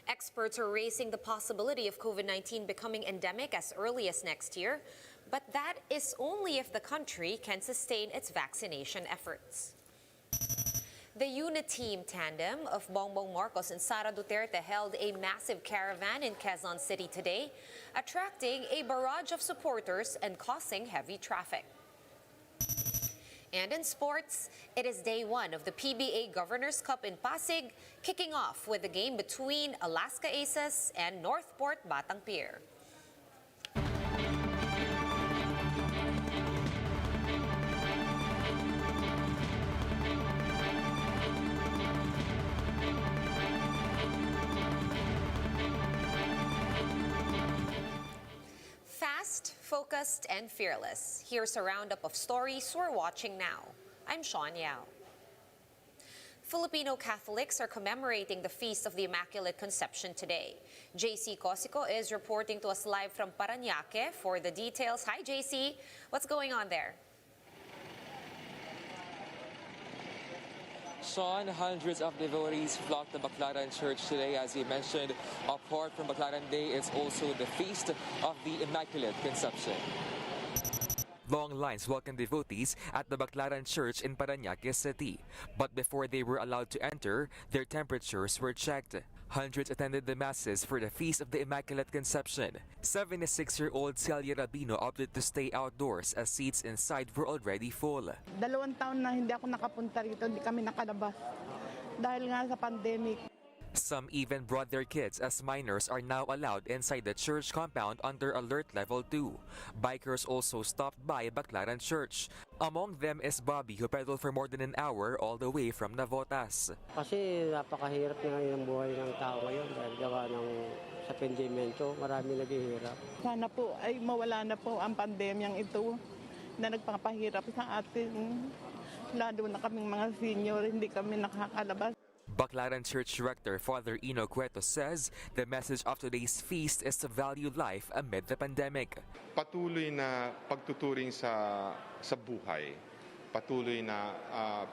Experts are raising the possibility of COVID-19 becoming endemic as early as next year, but that is only if the country can sustain its vaccination efforts. The Uniteam tandem of Bongbong Marcos and Sara Duterte held a massive caravan in Quezon City today, attracting a barrage of supporters and causing heavy traffic. And in sports, it is day one of the PBA Governor's Cup in Pasig, kicking off with the game between Alaska Aces and NorthPort Batang Pier. Fast, focused, and fearless. Here's a roundup of stories we're watching now. I'm Sean Yao. Filipino Catholics are commemorating the Feast of the Immaculate Conception today. JC Cosico is reporting to us live from Parañaque for the details. Hi, JC. What's going on there? Sean, hundreds of devotees flocked to Baclaran Church today. As you mentioned, apart from Baclaran Day, it's also the Feast of the Immaculate Conception. Long lines welcomed devotees at the Baclaran Church in Parañaque City. But before they were allowed to enter, their temperatures were checked. Hundreds attended the masses for the Feast of the Immaculate Conception. 76-year-old Celia Rabino opted to stay outdoors as seats inside were already full. 2 taon na hindi ako nakapunta rito, hindi kami nakalabas dahil nga sa pandemic. Some even brought their kids as minors are now allowed inside the church compound under Alert Level 2. Bikers also stopped by Baclaran Church. Among them is Bobby, who pedaled for more than an hour all the way from Navotas. Kasi napakahirap na ngayon ang buhay ng tao ngayon dahil gawa ng sa pandemento, marami naghihirap. Sana po ay mawala na po ang pandemyang ito na nagpapahirap sa atin. Lalo na kaming mga senior, hindi kami nakakalabas. Baclaran Church Director Father Ino Cueto says the message of today's feast is to value life amid the pandemic. Patuloy na pagtuturing sa buhay, patuloy na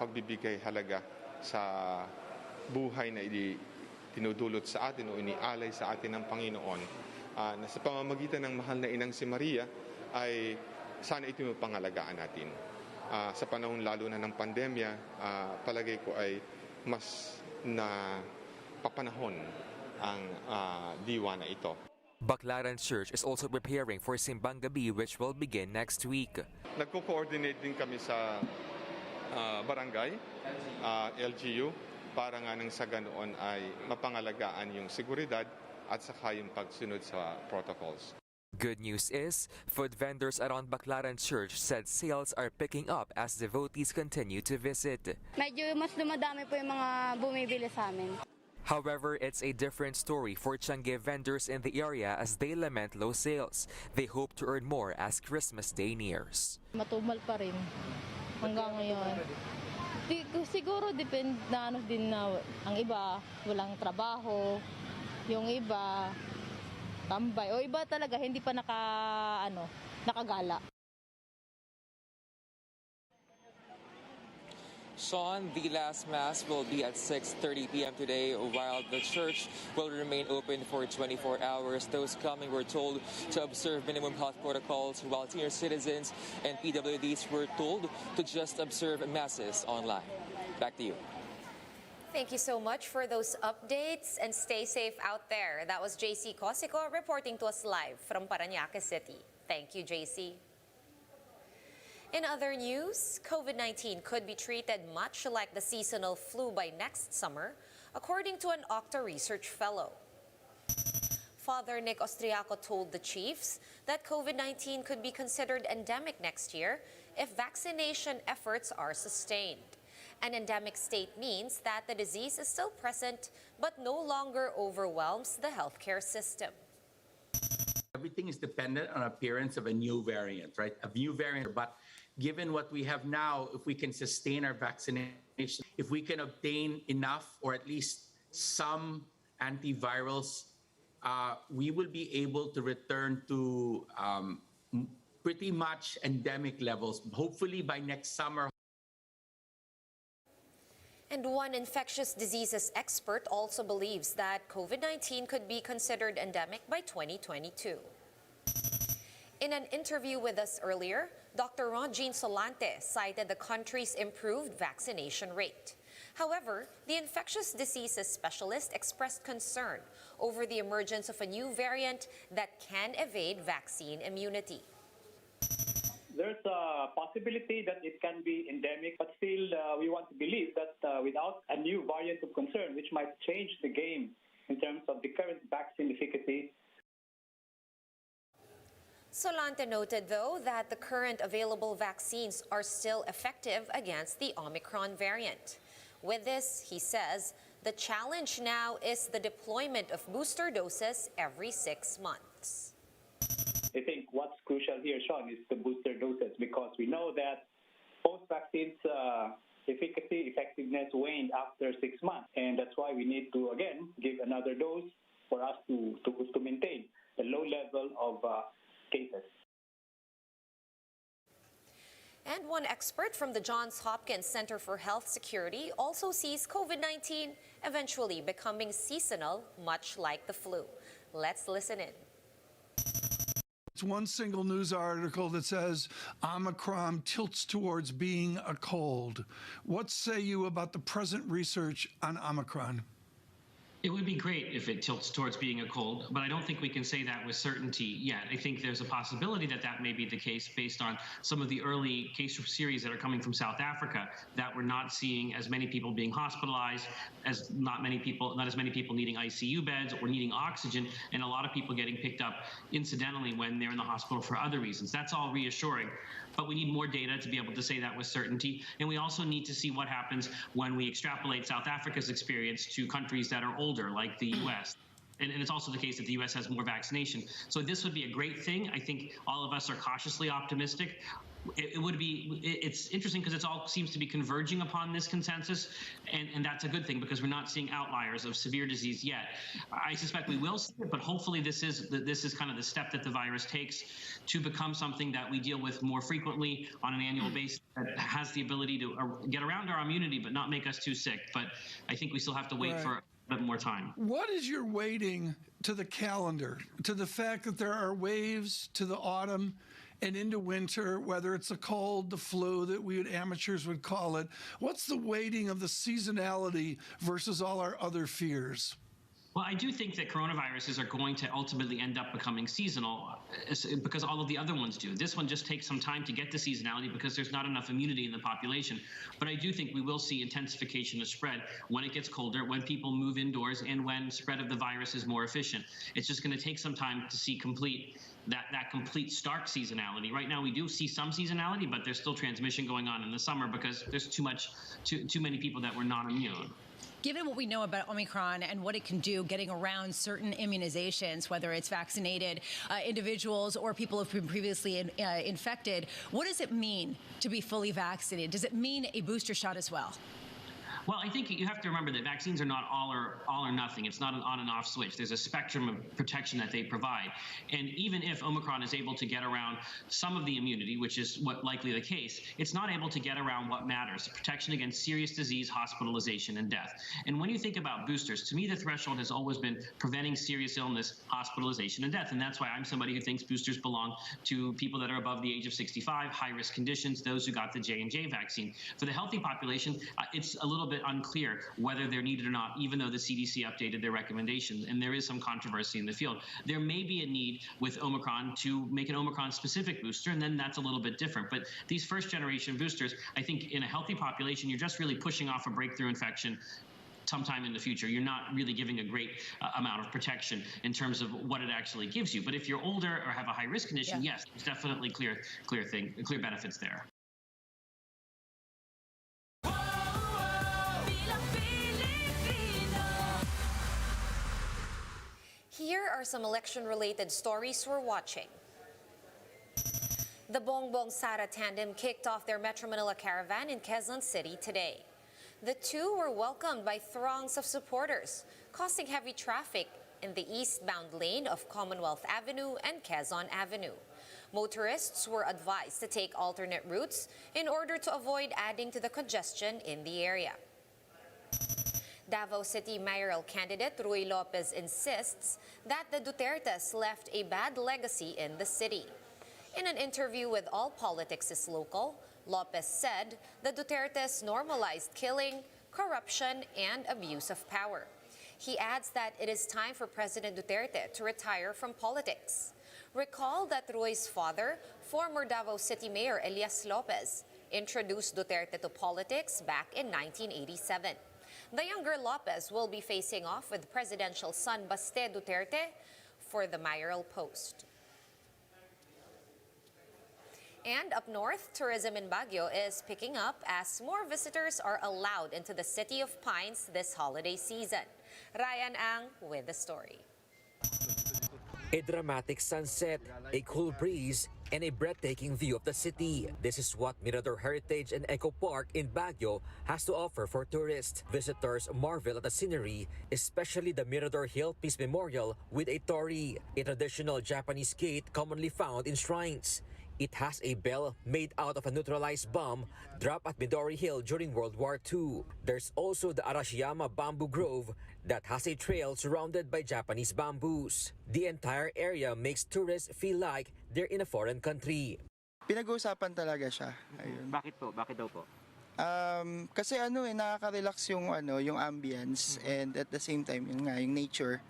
pagbibigay halaga sa buhay na tinudulot sa atin o inialay sa atin ng Panginoon, na sa pamamagitan ng mahal na inang si Maria ay sana ito yung pangalagaan natin. Sa panahon lalo na ng pandemya, palagay ko ay mas na papanahon ang diwa na ito. Baclaran Church is also preparing for Simbang Gabi, which will begin next week. Nagko-coordinate din kami sa barangay, LGU, para nga nang sa ganoon ay mapangalagaan yung seguridad at saka yung pagsunod sa protocols. Good news is, food vendors around Baclaran Church said sales are picking up as devotees continue to visit. Medyo mas dumadami po yung mga bumibili sa amin. However, it's a different story for Tiangge vendors in the area as they lament low sales. They hope to earn more as Christmas Day nears. Matumal pa rin hanggang ngayon. Siguro depende na din na ang iba walang trabaho, yung iba tambay o iba talaga hindi pa nakagala. Sean, the last mass will be at 6:30 p.m. today, while the church will remain open for 24 hours. Those coming were told to observe minimum health protocols, while senior citizens and PWDs were told to just observe masses online. Back to you. Thank you so much for those updates and stay safe out there. That was JC Cosico reporting to us live from Parañaque City. Thank you, JC. In other news, COVID-19 could be treated much like the seasonal flu by next summer, according to an Octa research fellow. Father Nick Austriaco told the chiefs that COVID-19 could be considered endemic next year if vaccination efforts are sustained. An endemic state means that the disease is still present but no longer overwhelms the healthcare system. Everything is dependent on appearance of a new variant, right? A new variant, but given what we have now, if we can sustain our vaccination, if we can obtain enough or at least some antivirals, we will be able to return to pretty much endemic levels, hopefully by next summer. And one infectious diseases expert also believes that COVID-19 could be considered endemic by 2022. In an interview with us earlier, Dr. Ron-Jean Solante cited the country's improved vaccination rate. However, the infectious diseases specialist expressed concern over the emergence of a new variant that can evade vaccine immunity. There's a possibility that it can be endemic, but still we want to believe that without a new variant of concern, which might change the game in terms of the current vaccine efficacy. Solante noted, though, that the current available vaccines are still effective against the Omicron variant. With this, he says, the challenge now is the deployment of booster doses every 6 months. I think what's crucial here, Sean, is the booster doses, because we know that post-vaccines effectiveness waned after 6 months. And that's why we need to, again, give another dose for us to maintain the low level of cases. And one expert from the Johns Hopkins Center for Health Security also sees COVID-19 eventually becoming seasonal, much like the flu. Let's listen in. It's one single news article that says Omicron tilts towards being a cold. What say you about the present research on Omicron? It would be great if it tilts towards being a cold, but I don't think we can say that with certainty yet. I think there's a possibility that that may be the case based on some of the early case series that are coming from South Africa, that we're not seeing as many people being hospitalized, not as many people needing ICU beds or needing oxygen, and a lot of people getting picked up incidentally when they're in the hospital for other reasons. That's all reassuring. But we need more data to be able to say that with certainty. And we also need to see what happens when we extrapolate South Africa's experience to countries that are older, like the U.S. And it's also the case that the U.S. has more vaccination. So this would be a great thing. I think all of us are cautiously optimistic. It's interesting because it all seems to be converging upon this consensus, and that's a good thing because we're not seeing outliers of severe disease yet. I suspect we will see it, but hopefully this is kind of the step that the virus takes to become something that we deal with more frequently on an annual basis, that has the ability to get around our immunity but not make us too sick. But I think we still have to wait for a bit more time. What is your weighting to the calendar, to the fact that there are waves to the autumn and into winter, whether it's a cold, the flu that amateurs would call it? What's the weighting of the seasonality versus all our other fears? Well, I do think that coronaviruses are going to ultimately end up becoming seasonal because all of the other ones do. This one just takes some time to get to seasonality because there's not enough immunity in the population. But I do think we will see intensification of spread when it gets colder, when people move indoors, and when spread of the virus is more efficient. It's just going to take some time to see that complete stark seasonality. Right now we do see some seasonality, but there's still transmission going on in the summer because there's too many people that were not immune. Given what we know about Omicron and what it can do getting around certain immunizations, whether it's vaccinated individuals or people who've been previously infected, what does it mean to be fully vaccinated? Does it mean a booster shot as well? Well, I think you have to remember that vaccines are not all or nothing. It's not an on and off switch. There's a spectrum of protection that they provide. And even if Omicron is able to get around some of the immunity, which is what likely the case, it's not able to get around what matters, protection against serious disease, hospitalization, and death. And when you think about boosters, to me, the threshold has always been preventing serious illness, hospitalization, and death. And that's why I'm somebody who thinks boosters belong to people that are above the age of 65, high-risk conditions, those who got the J&J vaccine. For the healthy population, it's a little bit unclear whether they're needed or not, even though the CDC updated their recommendations, and there is some controversy in the field. There may be a need with Omicron to make an Omicron-specific booster, and then that's a little bit different. But these first-generation boosters, I think in a healthy population, you're just really pushing off a breakthrough infection sometime in the future. You're not really giving a great amount of protection in terms of what it actually gives you. But if you're older or have a high-risk condition, yes, there's definitely clear benefits there. Here are some election-related stories we're watching. The Bongbong Sara tandem kicked off their Metro Manila caravan in Quezon City today. The two were welcomed by throngs of supporters, causing heavy traffic in the eastbound lane of Commonwealth Avenue and Quezon Avenue. Motorists were advised to take alternate routes in order to avoid adding to the congestion in the area. Davao City mayoral candidate Ruy Lopez insists that the Dutertes left a bad legacy in the city. In an interview with All Politics is Local, Lopez said the Dutertes normalized killing, corruption, and abuse of power. He adds that it is time for President Duterte to retire from politics. Recall that Ruy's father, former Davao City Mayor Elias Lopez, introduced Duterte to politics back in 1987. The younger Lopez will be facing off with presidential son Baste Duterte for the mayoral post. And up north, tourism in Baguio is picking up as more visitors are allowed into the City of Pines this holiday season. Ryan Ang with the story. A dramatic sunset, a cool breeze, and a breathtaking view of the city. This is what Mirador Heritage and Eco Park in Baguio has to offer for tourists. Visitors marvel at the scenery, especially the Mirador Hill Peace Memorial with a torii, a traditional Japanese gate commonly found in shrines. It has a bell made out of a neutralized bomb dropped at Midori Hill during World War II. There's also the Arashiyama Bamboo Grove that has a trail surrounded by Japanese bamboos. The entire area makes tourists feel like they're in a foreign country. Pinag-uusapan talaga siya. Ayun. Bakit po? Bakit daw po? Kasi nakaka-relax yung ambience and at the same time yung nature.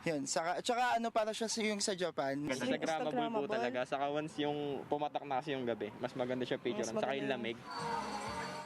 Yun, tsaka para siya yung sa Japan. Instagrammable po talaga. Saka once yung pumatak na kasi yung gabi, mas maganda siya picture. Saka yung lamig.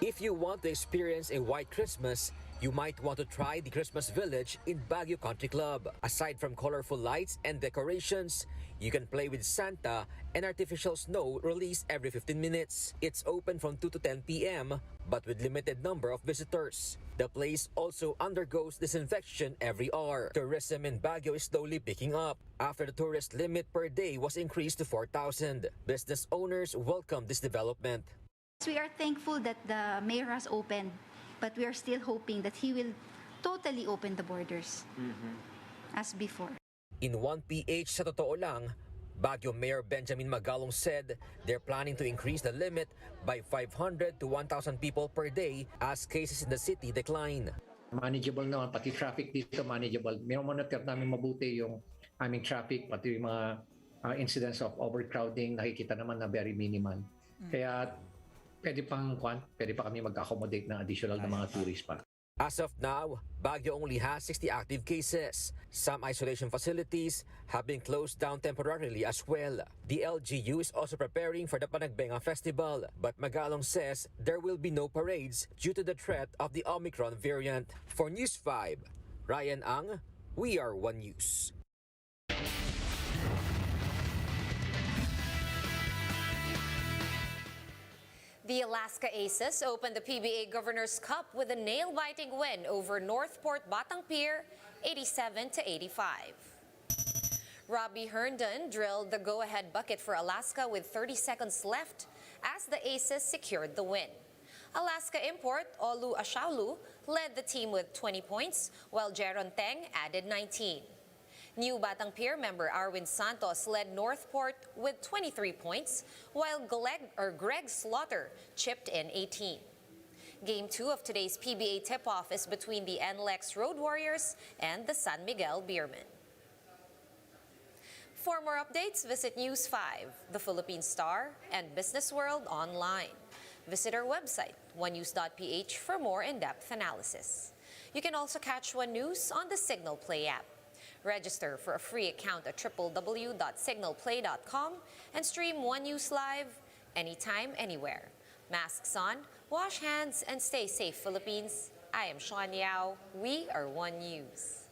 If you want to experience a white Christmas, you might want to try the Christmas Village in Baguio Country Club. Aside from colorful lights and decorations, you can play with Santa and artificial snow released every 15 minutes. It's open from 2 to 10 p.m. but with limited number of visitors. The place also undergoes disinfection every hour. Tourism in Baguio is slowly picking up after the tourist limit per day was increased to 4,000. Business owners welcome this development. We are thankful that the mayor has opened, but we are still hoping that he will totally open the borders as before. In 1PH sa totoo lang, Baguio Mayor Benjamin Magalong said they're planning to increase the limit by 500 to 1,000 people per day as cases in the city decline. Manageable naman, pati traffic dito manageable. Monitor namin mabuti yung aming traffic, pati yung mga incidents of overcrowding, nakikita naman na very minimal. Kaya pwede pa kami mag-accommodate ng additional na mga tourists pa. As of now, Baguio only has 60 active cases. Some isolation facilities have been closed down temporarily as well. The LGU is also preparing for the Panagbenga Festival, but Magalong says there will be no parades due to the threat of the Omicron variant. For News 5, Ryan Ang, We Are One News. The Alaska Aces opened the PBA Governor's Cup with a nail-biting win over NorthPort Batang Pier, 87-85. Robbie Herndon drilled the go-ahead bucket for Alaska with 30 seconds left as the Aces secured the win. Alaska import Olu Ashaulu led the team with 20 points, while Jeron Teng added 19. New Batang Pier member Arwin Santos led NorthPort with 23 points, while Greg Slaughter chipped in 18. Game 2 of today's PBA tip-off is between the NLEX Road Warriors and the San Miguel Beermen. For more updates, visit News 5, The Philippine Star, and Business World online. Visit our website, onenews.ph, for more in-depth analysis. You can also catch One News on the Signal Play app. Register for a free account at www.signalplay.com and stream One News live anytime, anywhere. Masks on, wash hands, and stay safe, Philippines. I am Sean Yao. We are One News.